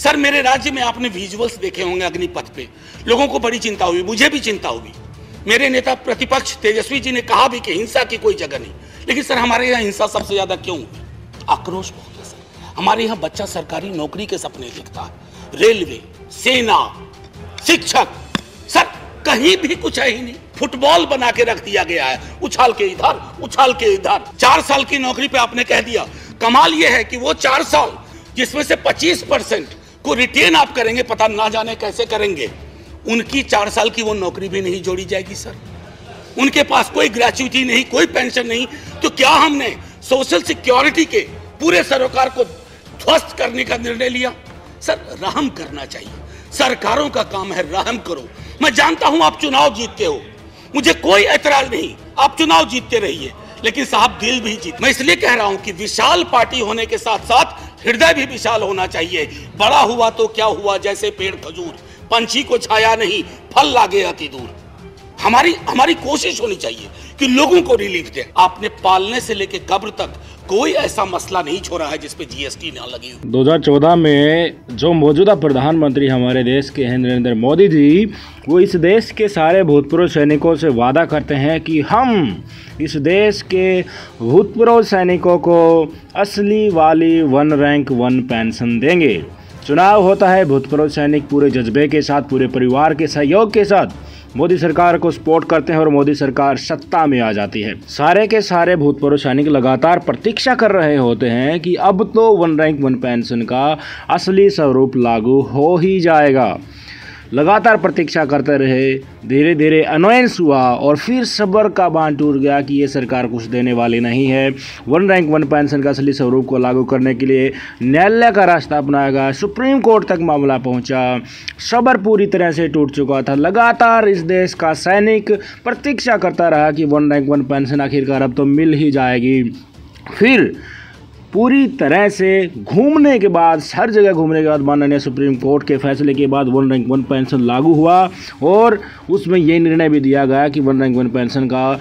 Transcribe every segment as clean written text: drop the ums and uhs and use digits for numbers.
Sir मेरे राज्य में आपने विजुअल्स देखे होंगे अग्निपथ पे, लोगों को बड़ी चिंता हुई, मुझे भी चिंता हुई। मेरे नेता प्रतिपक्ष तेजस्वी जी ने कहा भी कि हिंसा की कोई जगह नहीं, लेकिन सर हमारे यहाँ हिंसा सबसे ज्यादा क्यों हुई? आक्रोश बहुत है सर। हमारे यहाँ बच्चा सरकारी नौकरी के सपने देखता है, रेलवे, सेना, शिक्षक, सर कहीं भी कुछ है ही नहीं। फुटबॉल बना के रख दिया गया है, उछाल के इधर उछाल के इधर। 4 साल की नौकरी पे आपने कह दिया। कमाल यह है कि वो 4 साल जिसमें से 25% को रिटेन आप करेंगे, पता ना जाने कैसे करेंगे, उनकी 4 साल की वो नौकरी भी नहीं जोड़ी जाएगी सर। उनके पास कोई ग्रेच्युटी नहीं, कोई पेंशन नहीं। तो क्या हमने सोशल सिक्योरिटी के पूरे सरोकार को ध्वस्त करने का निर्णय लिया? सर रहम करना चाहिए, सरकारों का काम है, रहम करो। मैं जानता हूं आप चुनाव जीतते हो, मुझे कोई ऐतराज नहीं, आप चुनाव जीतते रहिए, लेकिन साहब दिल भी जीत। मैं इसलिए कह रहा हूं कि विशाल पार्टी होने के साथ साथ हृदय भी विशाल होना चाहिए। बड़ा हुआ तो क्या हुआ, जैसे पेड़ खजूर, पंछी को छाया नहीं, फल लागे अति दूर। हमारी कोशिश होनी चाहिए कि लोगों को रिलीफ दे। आपने पालने से लेकर कब्र तक कोई ऐसा मसला नहीं छोड़ा है जिस पे जीएसटी ना लगी हो। 2014 में जो मौजूदा प्रधानमंत्री हमारे देश के हैं नरेंद्र मोदी जी, वो इस देश के सारे भूतपूर्व सैनिकों से वादा करते हैं कि हम इस देश के भूतपूर्व सैनिकों को असली वाली 1 रैंक 1 पेंशन देंगे। चुनाव होता है, भूतपूर्व सैनिक पूरे जज्बे के साथ, पूरे परिवार के सहयोग के साथ मोदी सरकार को सपोर्ट करते हैं और मोदी सरकार सत्ता में आ जाती है। सारे के सारे भूतपूर्व सैनिक लगातार प्रतीक्षा कर रहे होते हैं कि अब तो 1 रैंक 1 पेंशन का असली स्वरूप लागू हो ही जाएगा। लगातार प्रतीक्षा करते रहे, धीरे धीरे अनोयंस हुआ और फिर सब्र का बांध टूट गया कि ये सरकार कुछ देने वाली नहीं है। 1 रैंक 1 पेंशन का असली स्वरूप को लागू करने के लिए न्यायालय का रास्ता अपनाया गया, सुप्रीम कोर्ट तक मामला पहुंचा, सब्र पूरी तरह से टूट चुका था। लगातार इस देश का सैनिक प्रतीक्षा करता रहा कि 1 रैंक 1 पेंशन आखिरकार अब तो मिल ही जाएगी। फिर पूरी तरह से घूमने के बाद, हर जगह घूमने के बाद, माननीय सुप्रीम कोर्ट के फैसले के बाद 1 रैंक 1 पेंशन लागू हुआ और उसमें ये निर्णय भी दिया गया कि 1 रैंक 1 पेंशन का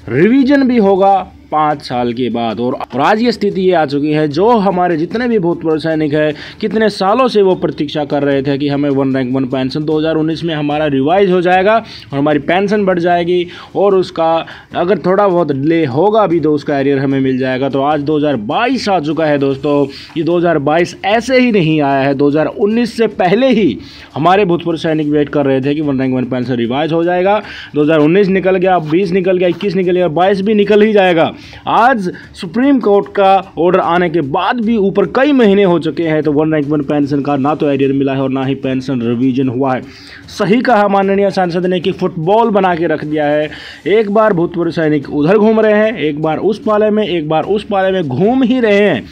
रिवीजन भी होगा 5 साल के बाद। और आज ये स्थिति ये आ चुकी है, जो हमारे जितने भी भूतपूर्व सैनिक हैं, कितने सालों से वो प्रतीक्षा कर रहे थे कि हमें 1 रैंक 1 पेंशन 2019 में हमारा रिवाइज हो जाएगा और हमारी पेंशन बढ़ जाएगी और उसका अगर थोड़ा बहुत डिले होगा भी तो उसका एरियर हमें मिल जाएगा। तो आज 2022 आ चुका है दोस्तों। ये 2022 ऐसे ही नहीं आया है, 2019 से पहले ही हमारे भूतपूर्व सैनिक वेट कर रहे थे कि 1 रैंक 1 पेंशन रिवाइज हो जाएगा। 2019 निकल गया, 20 निकल गया, 21 निकल गया, 22 भी निकल ही जाएगा। आज सुप्रीम कोर्ट का ऑर्डर आने के बाद भी ऊपर कई महीने हो चुके हैं, तो 1 रैंक 1 पेंशन का ना तो एरियर मिला है और ना ही पेंशन रिवीजन हुआ है। सही कहा माननीय सांसद ने कि फुटबॉल बना के रख दिया है। एक बार भूतपूर्व सैनिक उधर घूम रहे हैं, एक बार उस पाले में, एक बार उस पाले में घूम ही रहे हैं,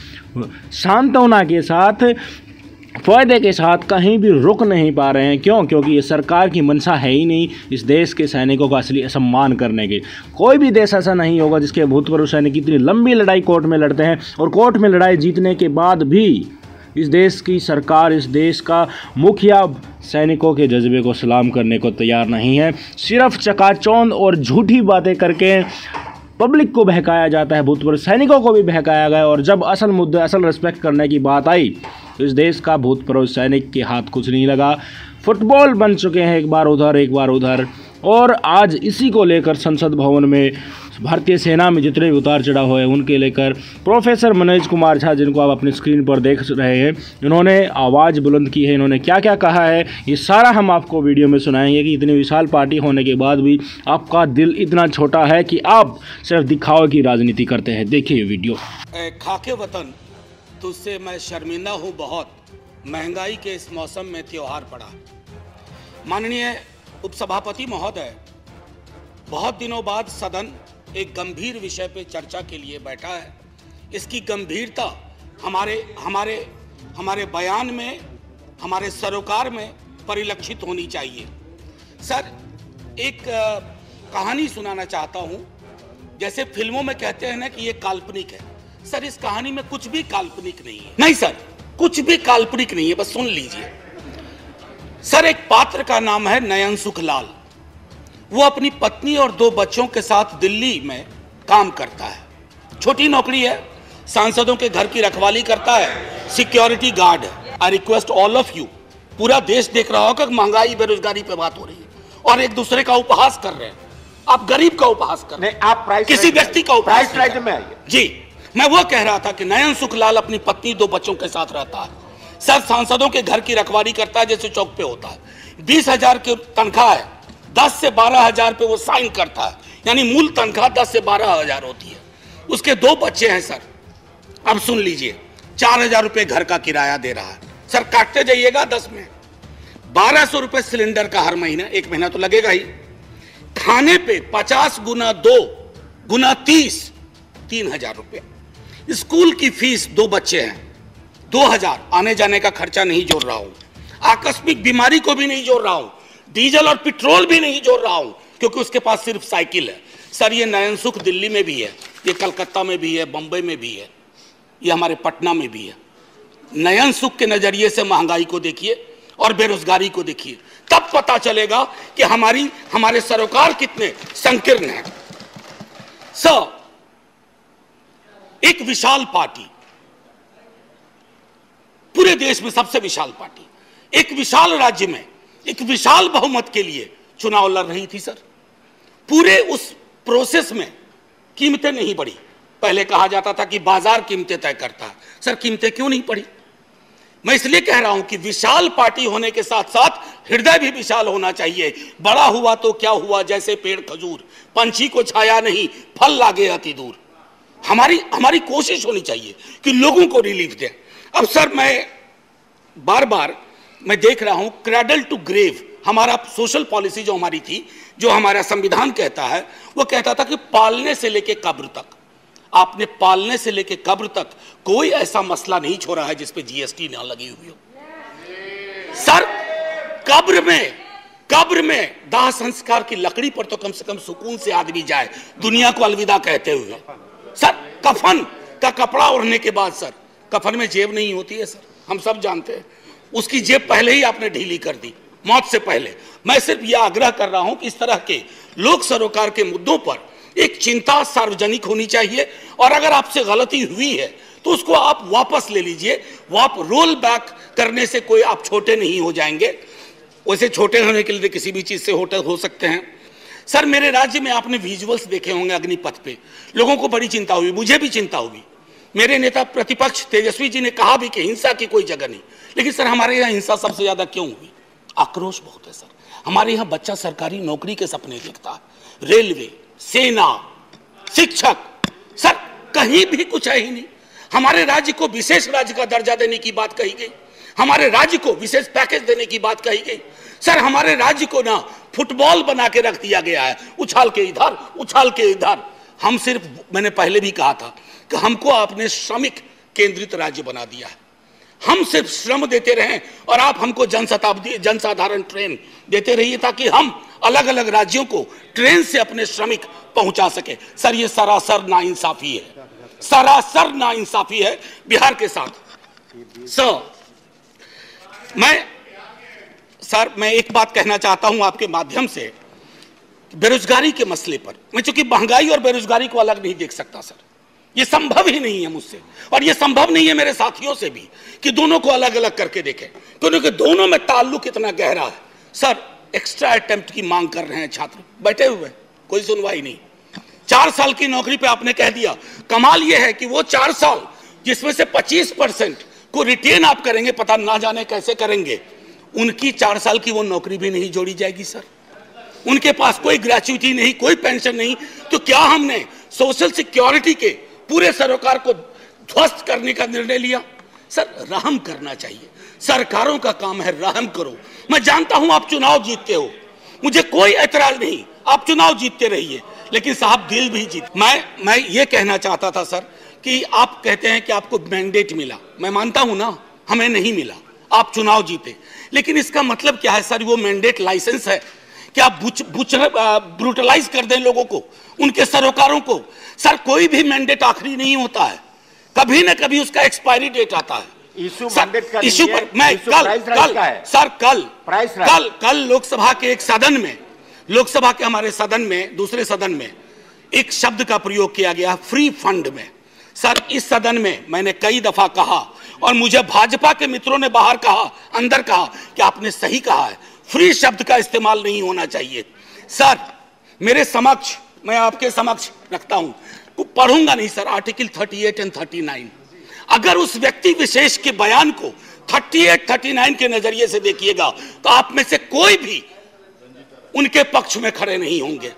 सांत्वना के साथ, फ़ायदे के साथ, कहीं भी रुक नहीं पा रहे हैं। क्यों? क्योंकि ये सरकार की मंशा है ही नहीं इस देश के सैनिकों का असली सम्मान करने की। कोई भी देश ऐसा नहीं होगा जिसके भूतपूर्व सैनिक इतनी लंबी लड़ाई कोर्ट में लड़ते हैं और कोर्ट में लड़ाई जीतने के बाद भी इस देश की सरकार, इस देश का मुखिया सैनिकों के जज्बे को सलाम करने को तैयार नहीं है। सिर्फ चकाचौंध और झूठी बातें करके पब्लिक को बहकाया जाता है, भूतपूर्व सैनिकों को भी बहकाया गया। और जब असल मुद्दे, असल रिस्पेक्ट करने की बात आई तो इस देश का भूतपूर्व सैनिक के हाथ कुछ नहीं लगा। फुटबॉल बन चुके हैं, एक बार उधर एक बार उधर। और आज इसी को लेकर संसद भवन में भारतीय सेना में जितने भी उतार चढ़ाव हुए उनके लेकर प्रोफेसर मनोज कुमार झा, जिनको आप अपनी स्क्रीन पर देख रहे हैं, इन्होंने आवाज़ बुलंद की है। इन्होंने क्या क्या कहा है ये सारा हम आपको वीडियो में सुनाएंगे कि इतनी विशाल पार्टी होने के बाद भी आपका दिल इतना छोटा है कि आप सिर्फ दिखावे की राजनीति करते हैं। देखिए वीडियो। खाके वतन तुझसे मैं शर्मिंदा हूँ बहुत, महंगाई के इस मौसम में त्योहार पड़ा। माननीय उपसभापति महोदय, बहुत दिनों बाद सदन एक गंभीर विषय पे चर्चा के लिए बैठा है। इसकी गंभीरता हमारे बयान में, हमारे सरोकार में परिलक्षित होनी चाहिए। सर एक कहानी सुनाना चाहता हूँ। जैसे फिल्मों में कहते हैं ना कि ये काल्पनिक है, सर इस कहानी में कुछ भी काल्पनिक नहीं है। नहीं सर, कुछ भी काल्पनिक नहीं है, बस सुन लीजिए। सर एक पात्र का नाम है नयन सुखलाल। वो अपनी पत्नी और 2 बच्चों के साथ दिल्ली में काम करता है। छोटी नौकरी है, सांसदों के घर की रखवाली करता है, सिक्योरिटी गार्ड है। I request all of you, पूरा देश देख रहा होगा कि महंगाई बेरोजगारी पे बात हो रही है और एक दूसरे का उपहास कर रहे हैं। आप गरीब का उपहास कर रहे हैं, आप प्राइस किसी व्यक्ति का उपहास प्राइस राइट में आइए। जी, मैं वो कह रहा था कि नयन सुखलाल अपनी पत्नी 2 बच्चों के साथ रहता है, सब सांसदों के घर की रखवाली करता है जैसे चौक पे होता है, 20,000 की तनख्वाह है, 10 से 12,000 पे वो साइन करता है, यानी मूल तनख्वाह 10 से 12,000 होती है। उसके 2 बच्चे हैं सर, अब सुन लीजिए, 4,000 रुपये घर का किराया दे रहा है सर, काटते जाइएगा 10 में, 1,200 रुपये सिलेंडर का हर महीना, 1 महीना तो लगेगा ही, खाने पे 50 गुना 2 गुना 30, 3,000 रुपये, स्कूल की फीस, 2 बच्चे हैं 2,000, आने जाने का खर्चा नहीं जोड़ रहा हूं, आकस्मिक बीमारी को भी नहीं जोड़ रहा हूं, डीजल और पेट्रोल भी नहीं जोड़ रहा हूं क्योंकि उसके पास सिर्फ साइकिल है सर। ये नयन सुख दिल्ली में भी है, ये कलकत्ता में भी है, बंबई में भी है, ये हमारे पटना में भी है। नयन सुख के नजरिए से महंगाई को देखिए और बेरोजगारी को देखिए, तब पता चलेगा कि हमारे सरोकार कितने संकीर्ण हैं। सर, एक विशाल पार्टी, पूरे देश में सबसे विशाल पार्टी, एक विशाल राज्य में एक विशाल बहुमत के लिए चुनाव लड़ रही थी सर। पूरे उस प्रोसेस में कीमतें नहीं बढ़ी। पहले कहा जाता था कि बाजार कीमतें तय करता है, सर कीमतें क्यों नहीं बढ़ी? मैं इसलिए कह रहा हूं कि विशाल पार्टी होने के साथ साथ हृदय भी विशाल होना चाहिए। बड़ा हुआ तो क्या हुआ, जैसे पेड़ खजूर, पंछी को छाया नहीं, फल लागे अति दूर। हमारी कोशिश होनी चाहिए कि लोगों को रिलीफ दें। अब सर, मैं बार बार देख रहा हूं क्रैडल टू ग्रेव, हमारा सोशल पॉलिसी जो हमारी थी, जो हमारा संविधान कहता है, वो कहता था कि पालने से लेके कब्र तक, आपने पालने से लेके कब्र तक कोई ऐसा मसला नहीं छोड़ा है जिस पे जीएसटी ना लगी हुई हो सर। कब्र में दाह संस्कार की लकड़ी पर तो कम से कम सुकून से आदमी जाए दुनिया को अलविदा कहते हुए सर। कफन का कपड़ा ओढ़ने के बाद सर, कफन में जेब नहीं होती है सर, हम सब जानते हैं। उसकी जेब पहले ही आपने ढीली कर दी मौत से पहले। मैं सिर्फ यह आग्रह कर रहा हूं कि इस तरह के लोक सरोकार के मुद्दों पर एक चिंता सार्वजनिक होनी चाहिए, और अगर आपसे गलती हुई है तो उसको आप वापस ले लीजिए। वो आप रोल बैक करने से कोई आप छोटे नहीं हो जाएंगे। वैसे छोटे होने के लिए किसी भी चीज से हो सकते हैं सर। मेरे राज्य में आपने विजुअल्स देखे होंगे अग्निपथ पे, लोगों को बड़ी चिंता हुई, मुझे भी चिंता हुई। मेरे नेता प्रतिपक्ष तेजस्वी जी ने कहा भी कि हिंसा की कोई जगह नहीं, लेकिन सर हमारे यहाँ हिंसा सबसे ज्यादा क्यों हुई? आक्रोश बहुत है सर। हमारे यहाँ बच्चा सरकारी नौकरी के सपने देखता है, रेलवे, सेना, शिक्षक, सर कहीं भी कुछ है ही नहीं। हमारे राज्य को विशेष राज्य का दर्जा देने की बात कही गई, हमारे राज्य को विशेष पैकेज देने की बात कही गई सर। हमारे राज्य को ना फुटबॉल बना के रख दिया गया है, उछाल के इधर उछाल के इधर। हम सिर्फ, मैंने पहले भी कहा था कि हमको आपने श्रमिक केंद्रित राज्य बना दिया है। हम सिर्फ श्रम देते रहें और आप हमको जनसाधारण ट्रेन देते रहिए ताकि हम अलग अलग राज्यों को ट्रेन से अपने श्रमिक पहुंचा सके। सर ये सरासर नाइंसाफी है, सरासर नाइंसाफी है बिहार के साथ। सर मैं एक बात कहना चाहता हूं आपके माध्यम से, बेरोजगारी के मसले पर। मैं चूंकि महंगाई और बेरोजगारी को अलग नहीं देख सकता सर, ये संभव ही नहीं है मुझसे, और ये संभव नहीं है मेरे साथियों से भी कि दोनों को अलग अलग करके देखें, क्योंकि दोनों में ताल्लुक इतना गहरा है। सर एक्स्ट्रा अटेम्प्ट की मांग कर रहे हैं छात्र, बैठे हुए, कोई सुनवाई नहीं। 4 साल की नौकरी पे आपने कह दिया। कमाल यह है कि वो 4 साल जिसमें से 25% को रिटेन आप करेंगे, पता ना जाने कैसे करेंगे, उनकी 4 साल की वो नौकरी भी नहीं जोड़ी जाएगी सर। उनके पास कोई ग्रेच्युटी नहीं, कोई पेंशन नहीं। तो क्या हमने सोशल सिक्योरिटी के पूरे सरोकार को ध्वस्त करने का निर्णय लिया? सर रहम करना चाहिए, सरकारों का काम है, रहम करो। मैं जानता हूं आप चुनाव जीतते हो, मुझे कोई ऐतराज नहीं, आप चुनाव जीतते रहिए, लेकिन साहब दिल भी जीत। मैं ये कहना चाहता था सर कि आप कहते हैं कि आपको मैंडेट मिला, मैं मानता हूं ना, हमें नहीं मिला, आप चुनाव जीते, लेकिन इसका मतलब क्या है सर? वो मैंडेट लाइसेंस है कि आप ब्रूटलाइज कर दें लोगों को, उनके सरोकारों को? सर कोई भी मैंडेट आखिरी नहीं होता है, कभी ना कभी उसका एक्सपायरी डेट आता है। इशू मैंडेट का इशू पर मैं कल लोकसभा के एक सदन में, लोकसभा के हमारे सदन में, दूसरे सदन में एक शब्द का प्रयोग किया गया, फ्री फंड में। सर इस सदन में मैंने कई दफा कहा और मुझे भाजपा के मित्रों ने बाहर कहा, अंदर कहा कि आपने सही कहा है, फ्री शब्द का इस्तेमाल नहीं होना चाहिए। सर मेरे समक्ष, मैं आपके समक्ष रखता हूं, पढ़ूंगा नहीं सर आर्टिकल 38 एंड 39। अगर उस व्यक्ति विशेष के बयान को 38, 39 के नजरिए से देखिएगा तो आप में से कोई भी उनके पक्ष में खड़े नहीं होंगे।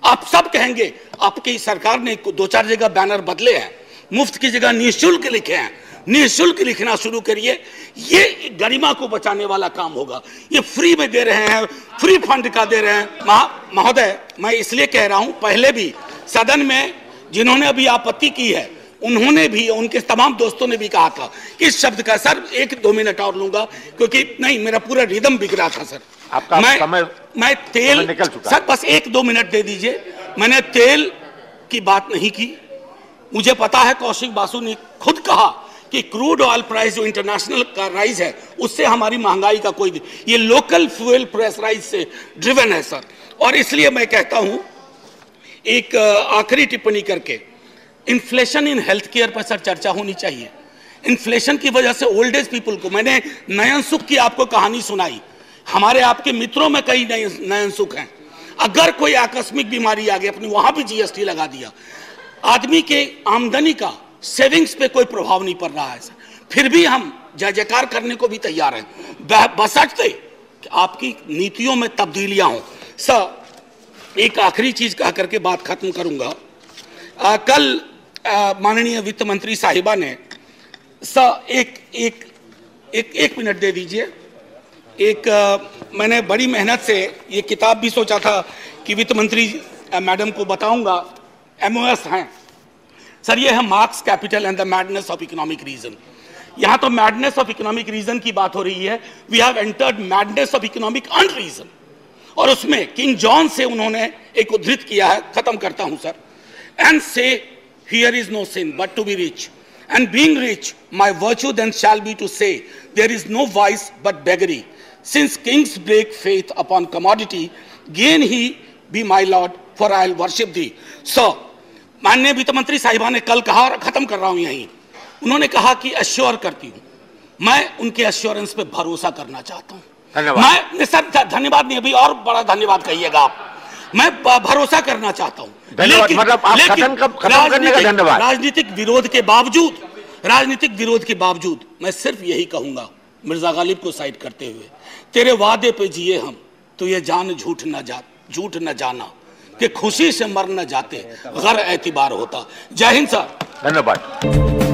आप सब कहेंगे आपकी सरकार ने 2-4 जगह बैनर बदले हैं, मुफ्त की जगह निःशुल्क लिखे हैं, निःशुल्क लिखना शुरू करिए, ये गरिमा को बचाने वाला काम होगा। ये फ्री में दे रहे हैं, फ्री फंड का दे रहे हैं। महोदय मैं इसलिए कह रहा हूं, पहले भी सदन में जिन्होंने अभी आपत्ति की है उन्होंने भी, उनके तमाम दोस्तों ने भी कहा था कि इस शब्द का, सर 1-2 मिनट और लूंगा क्योंकि नहीं मेरा पूरा रिदम बिगड़ा था सर। आपका मैं तेल निकल चुका। सर बस 1-2 मिनट दे दीजिए। मैंने तेल की बात नहीं की। मुझे पता है कौशिक बासु ने खुद कहा कि क्रूड ऑयल प्राइस जो इंटरनेशनल का राइज है उससे हमारी महंगाई का कोई, ये लोकल फ्यूल प्राइस राइज से ड्रिवन है सर। और इसलिए मैं कहता हूं एक आखिरी टिप्पणी करके, इन्फ्लेशन इन हेल्थ केयर पर सर चर्चा होनी चाहिए। इन्फ्लेशन की वजह से ओल्ड एज पीपल को, मैंने नयन सुख की आपको कहानी सुनाई, हमारे आपके मित्रों में कई नयन सुख हैं। अगर कोई आकस्मिक बीमारी आ गई, अपनी वहां भी जीएसटी लगा दिया, आदमी के आमदनी का सेविंग्स पे कोई प्रभाव नहीं पड़ रहा है सर, फिर भी हम जय जयकार करने को भी तैयार हैं बशर्ते कि आपकी नीतियों में तब्दीलियां हों। सर एक आखिरी चीज कह करके बात खत्म करूंगा। कल माननीय वित्त मंत्री साहिबा ने एक मिनट दे दीजिए। मैंने बड़ी मेहनत से ये किताब भी सोचा था कि वित्त मंत्री मैडम को बताऊंगा, MOS हैं सर, ये है Marx capital and the madness of economic reason. यहां तो मैडनेस ऑफ इकोनॉमिक रीजन की बात हो रही है, we have entered madness of economic unreason. और उसमें किंग जॉन से उन्होंने एक उद्धृत किया है, खत्म करता हूं sir. And say, here is no sin but to be rich, and being rich, my virtue then shall be to say, there is no vice but beggary. Since kings break faith upon commodity, gain he be my lord, for I will worship thee. So, माननीय वित्त मंत्री साहिबा ने कल कहा, और खत्म कर रहा हूं यहीं, उन्होंने कहा कि अश्योर करती हूं, मैं उनके अश्योरेंस पे भरोसा करना चाहता हूं। मैं सर धन्यवाद नहीं, अभी और बड़ा धन्यवाद कहिएगा आप, मैं भरोसा करना चाहता हूं। लेकिन राजनीतिक विरोध के बावजूद मैं सिर्फ यही कहूंगा, मिर्जा गालिब को साइड करते हुए, तेरे वादे पे जिए हम, तो ये जान झूठ न जाना कि खुशी से मर न जाते, गैर एतबार होता। जय हिंद सर। धन्यवाद।